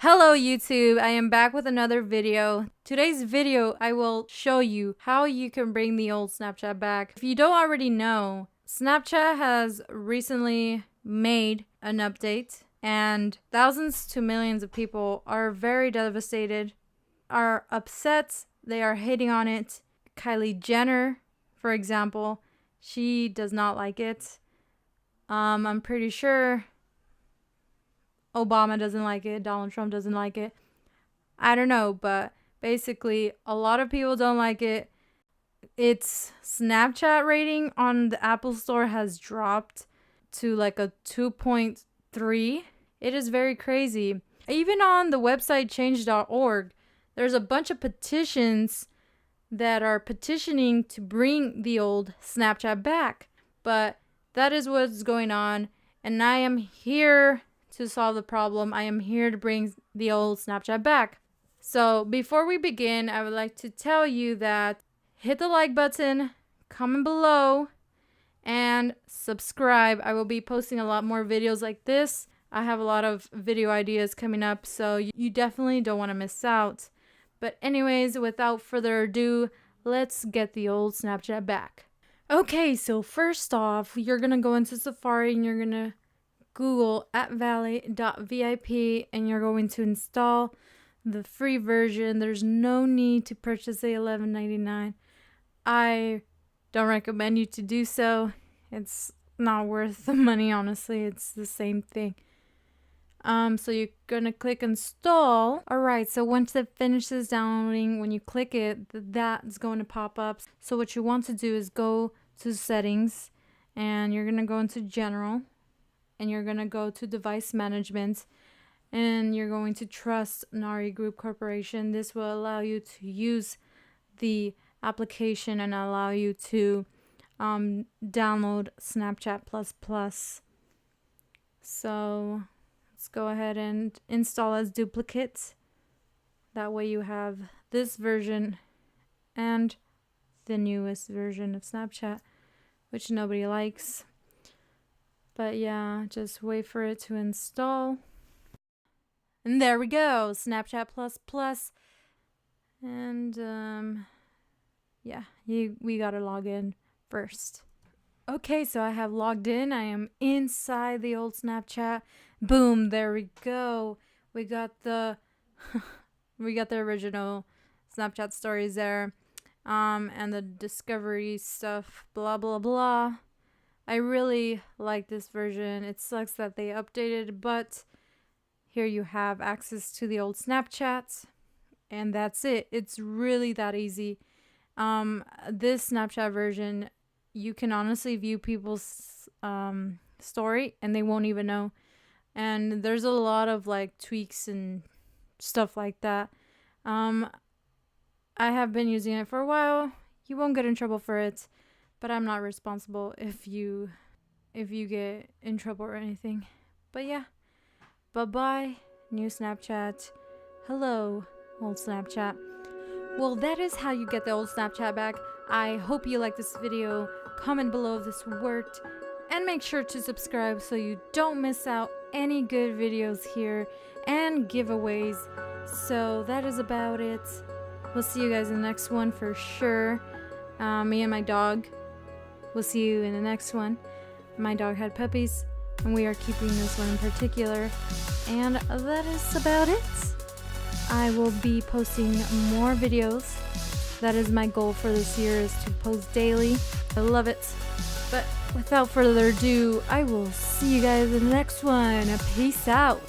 Hello YouTube, I am back with another video. Today's video, I will show you how you can bring the old Snapchat back. If you don't already know, Snapchat has recently made an update and thousands to millions of people are very devastated, are upset, they are hating on it. Kylie Jenner, for example, she does not like it. I'm pretty sure Obama doesn't like it. Donald Trump doesn't like it. I don't know, but basically a lot of people don't like it. Its Snapchat rating on the Apple Store has dropped to like a 2.3. It is very crazy. Even on the website change.org, there's a bunch of petitions that are petitioning to bring the old Snapchat back. But that is what's going on, and I am here to solve the problem. I am here to bring the old Snapchat back. So before we begin, I would like to tell you that hit the like button, comment below, and subscribe. I will be posting a lot more videos like this. I have a lot of video ideas coming up, so you definitely don't want to miss out. But anyways, without further ado, let's get the old Snapchat back. Okay, so first off, you're going to go into Safari and you're going to Google @valley.vip and you're going to install the free version. There's no need to purchase the $11.99. I don't recommend you to do so. It's not worth the money, honestly. It's the same thing. So you're gonna click install. Alright, so once it finishes downloading, when you click it, that's going to pop up. So what you want to do is go to settings and you're gonna go into general. And you're going to go to device management and you're going to trust Nari Group Corporation. This will allow you to use the application and allow you to download Snapchat++. So let's go ahead and install as duplicate. That way you have this version and the newest version of Snapchat, which nobody likes. But yeah, just wait for it to install. And there we go, Snapchat++. And yeah, we gotta log in first. Okay, so I have logged in. I am inside the old Snapchat. Boom, there we go. We got the original Snapchat stories there. And the discovery stuff, blah blah blah. I really like this version. It sucks that they updated, but here you have access to the old Snapchat, and that's it. It's really that easy. This Snapchat version, you can honestly view people's story, and they won't even know. And there's a lot of like tweaks and stuff like that. I have been using it for a while. You won't get in trouble for it. But I'm not responsible if you get in trouble or anything. But yeah, bye-bye, new Snapchat. Hello, old Snapchat. Well, that is how you get the old Snapchat back. I hope you like this video. Comment below if this worked. And make sure to subscribe so you don't miss out any good videos here and giveaways. So that is about it. We'll see you guys in the next one for sure. Me and my dog. We'll see you in the next one. My dog had puppies, and we are keeping this one in particular. And that is about it. I will be posting more videos. That is my goal for this year, is to post daily. I love it. But without further ado, I will see you guys in the next one. Peace out.